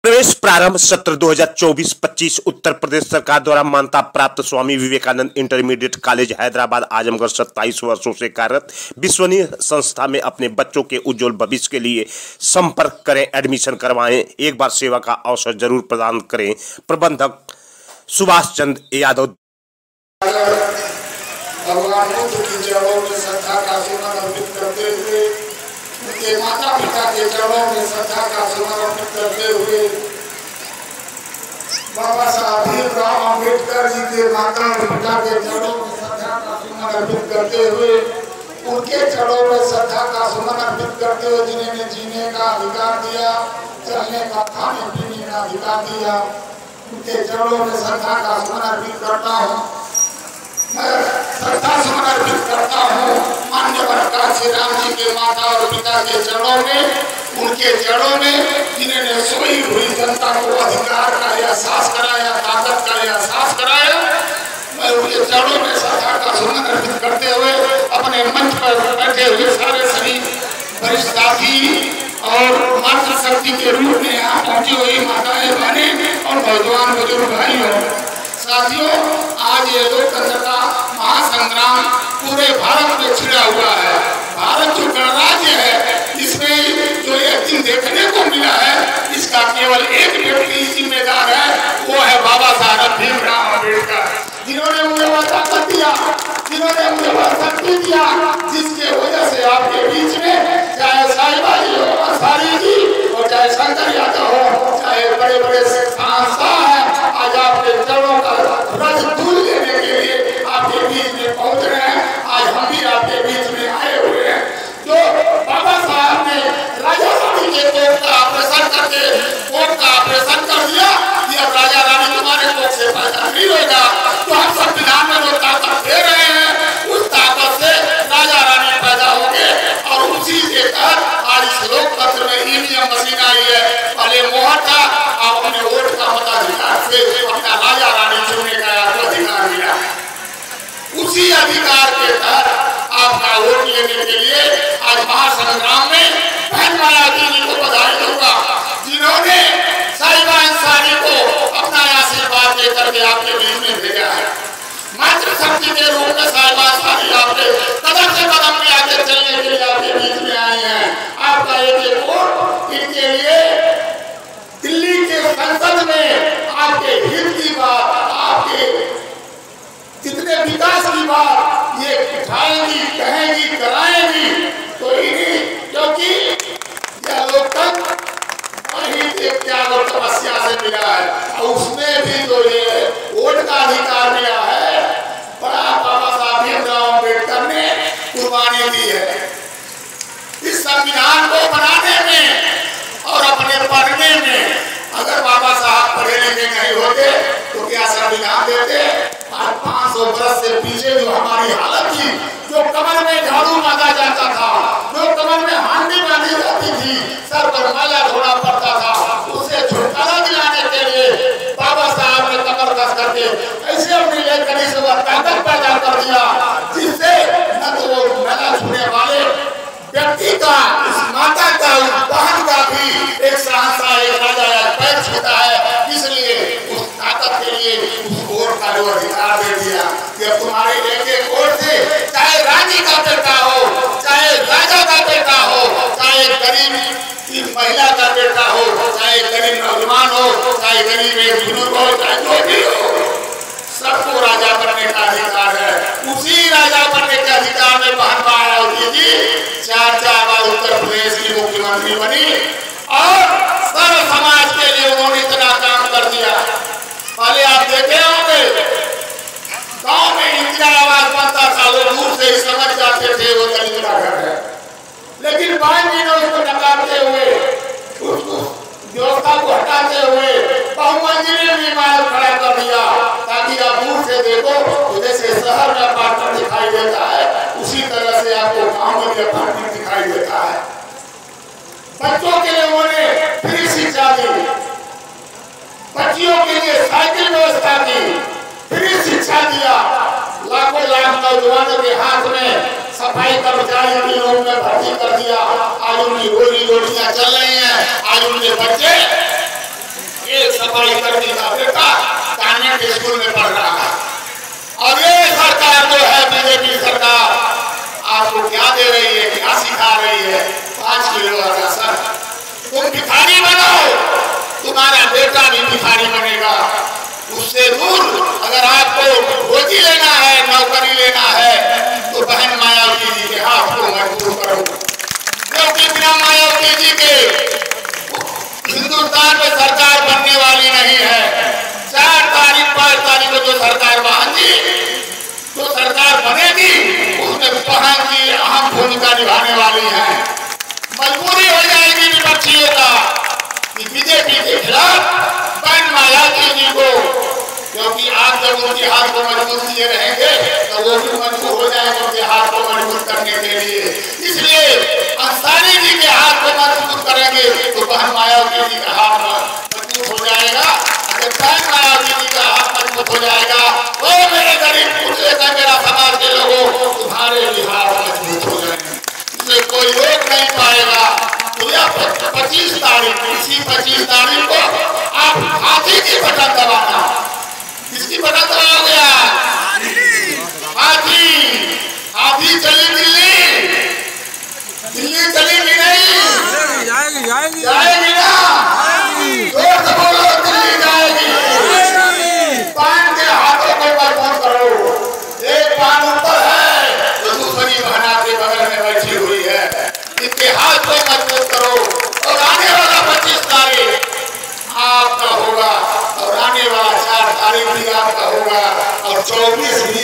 प्रवेश प्रारंभ सत्र 2024-25 उत्तर प्रदेश सरकार द्वारा मान्यता प्राप्त स्वामी विवेकानंद इंटरमीडिएट कॉलेज हैदराबाद आजमगढ़ 27 वर्षों से कार्यरत विश्वसनीय संस्था में अपने बच्चों के उज्जवल भविष्य के लिए संपर्क करें, एडमिशन करवाएं, एक बार सेवा का अवसर जरूर प्रदान करें। प्रबंधक सुभाष चंद्र यादव। भगवान बुद्ध की जड़ों में श्रद्धा का सुमन अर्पित करते हुए, उनके माता पिता के चरणों में श्रद्धा का सुमन अर्पित करते हुए, बाबा साहब भीमराव अम्बेडकर जी के माता पिता के चरणों में श्रद्धा का सुमन अर्पित करते हुए, उनके चरणों में श्रद्धा का सुमन अर्पित करते हुए, जिन्हें जीने का अधिकार दिया, चलने का, खाने पीने का अधिकार दिया, उनके चरणों में श्रद्धा का सुमन अर्पित करता हूँ। मैं श्रद्धा सुमन अर्पित करता हूँ माननीय श्री राम जी के माता और पिता के चरणों में, उनके चरणों में जिन्होंने सोई हुई जनता को अधिकार का एहसास कराया, ताकत का एहसास कराया। मैं उनके चरणों में श्रद्धा का सुमन अर्पित करते हुए अपने मंच पर बैठे हुए सारे सभी वरिष्ठ साथी और मातृशक्ति के रूप में यहाँ पहुंची हुई माताएं, बहनें और नौजवान बुजुर्ग भाइयों, साथियों, आज ये लोकतंत्र का महासंग्राम पूरे भारत में छिड़ा हुआ है। भारत जो गणराज्य है, इसमें जो ये दिन देखने को मिला है, इसका केवल एक व्यक्ति जिम्मेदार है, वो है बाबा साहब भीमराव अम्बेडकर, जिन्होंने मुझे वह ताकत दिया, जिन्होंने मुझे वह शक्ति दिया, जिसके वजह से आपके बीच में चाहे साहिबा जी हो, अंसारी जी और चाहे शंकर यादव हो, चाहे बड़े बड़े सांसद हैं, आज आपके चरणों का रस दूध लेने के लिए आपके बीच में पहुंच रहे हैं। आज हम भी आपके बीच में आए हुए हैं। जो बाबा साहब ने राजा रानी के कोख का ऑपरेशन करके कोख का ऑपरेशन कर दिया, ये अब राजा रानी तुम्हारे कोख से पैदा नहीं होगा, तो हम संविधान में जो ताकत दे रहे हैं, उस ताकत से राजा रानी पैदा होंगे और उसी के तहत आज इस लोकतंत्र में ईवीएम मशीन आई है। पहले मोहर था, आप अपने वोट का मताधिकार से अपना राजा रानी चुनने का आपको अधिकार मिला। उसी अधिकार के तहत आपका वोट लेने के लिए आज महासंग्राम में बहन मायावती जी को बधाई दूंगा, जिन्होंने साहिबा अंसारी को अपना आशीर्वाद देकर के आपके बीच में भेजा है। मातृशक्ति के रूप में साहिबा अंसारी आपके कदम से कदम में आगे चलने के लिए आपके बीच में आए हैं। आपका एक वोट इनके लिए दिल्ली के संसद में आपके हित की बात, आपके जितने विकास की बात ये उठाएंगी, कहेंगी, कराएंगी, तो इन्हीं, क्योंकि यह लोकतंत्र वही त्याग और तपस्या से मिला है, और उसमें भी जो ये वोट का अधिकार मिला है, बड़ा बाबा साहब भीमराव अम्बेडकर ने कुर्बानी दी है। इस संविधान को बनाने में और अपने पढ़ने में अगर बाबा साहब पढ़े लिखे नहीं होते तो क्या संविधान देते? आज 500 वर्ष से पीछे जो हमारी हालत थी, जो कमर में झाड़ू बांधा जाता था, जो कमर में हांडी बांधी जाती थी, सर पर माला ढोना पड़ता था, उसे छुटकारा दिलाने के लिए बाबा साहब ने कमर कस करके ऐसे अपनी लेखनी से वह ताकत पैदा कर दिया, जिससे न तो वो माला छूने वाले व्यक्ति का, इस माता का, उस बहन का भी एक सहसा, एक राजा पैर छूता है। इसलिए उस ताकत के लिए उस वोट का जो अधिकार दे दिया कि अब तुम्हारे एक वोट से चाहे रानी का बेटा हो, चाहे राजा का बेटा हो, चाहे गरीब की महिला का बेटा हो, चाहे गरीब नौजवान हो, चाहे गरीब एक बुजुर्ग हो, चाहे जो भी हो, सबको राजा बनने का अधिकार है। उसी राजा बनने के अधिकार में बहन मायावती जी 4 बार उत्तर प्रदेश की मुख्यमंत्री बनी और सर्व समाज के लिए उन्होंने इतना काम कर दिया। पहले आप देखे होंगे गांव में इंदिरा आवास बनता था, लोग दूर से ही समझ जाते थे वो दलित का घर है, लेकिन 5 महीने उसको नकारते हुए, उसको व्यवस्था को हटाते हुए बहुमंजिले में इमारत खड़ा कर दिया, ताकि आप दूर से देखो तो जैसे शहर में अपार्टमेंट दिखाई देता है, उसी तरह से आपको गांव में भी अपार्टमेंट दिखाई देता है। बच्चों के लिए उन्होंने फ्री शिक्षा दी, बच्चियों के लिए साइकिल व्यवस्था की, फ्री शिक्षा दिया, लाखों लाख नौजवानों के हाथ में सफाई कर्मचारी के रूप में भर्ती कर दिया। आज उनकी रोजी रोटियां चल रही हैं, आज उनके बच्चे एक सफाई कर्मी का बेटा कॉन्वेंट स्कूल में पढ़ रहा है। और ये सरकार जो है बीजेपी सरकार आपको क्या दे रही है, क्या सिखा रही है? 5 किलो का राशन। तुम भिखारी बनाओ, तुम्हारा बेटा भी भिखारी बनेगा। उससे दूर अगर आपको रोजी लेना है, नौकरी लेना है, तो बहन मायावती जी के हाथ को मजबूत करो, क्योंकि बिना मायावती जी के हिंदुस्तान में सरकार बनने वाली नहीं है। 4 तारीख 5 तारीख को जो सरकार बनेगी, जो सरकार बनेगी उसमें बहन जी अहम भूमिका निभाने वाली है। मजबूरी हो जाएगी विपक्षियों का कि बीजेपी के खिलाफ बहन मायावती जी को, क्योंकि आप जब उनके हाथ को मजबूत किए रहेंगे तो वो भी मजबूर हो जाएंगे उनके हाथ को मजबूत करने के लिए। इसलिए अंसारी जी के हाथ को मजबूत करेंगे तो बहन मायावती जी का हाथ मजबूत हो जाएगा। अगर बहन मायावती जी का हाथ मजबूत हो जाएगा, वो मेरे गरीब पूछे का मेरा समाज के लोगों, तुम्हारे भी हाथ मजबूत हो जाएंगे। इसलिए कोई रोक नहीं पाएगा। तो यह 25 तारीख, इसी 25 तारीख को आप हाथी की बटन दबाना। किसकी बटन दबाओगे? हाथी। हाथी चली दिल्ली, दिल्ली चलेगी नहीं, जाएगी ना? जोर से बोलो, दिल्ली जाएगी। पान के हाथों को मजबूत करो। एक पान ऊपर है तो दूसरी बहन आपके बगल में बैठी हुई है, इनके हाथ को मजबूत करो। और आने वाला 25 तारीख आपका होगा, और आने वाला 4 तारीख भी आपका होगा, और 24 भी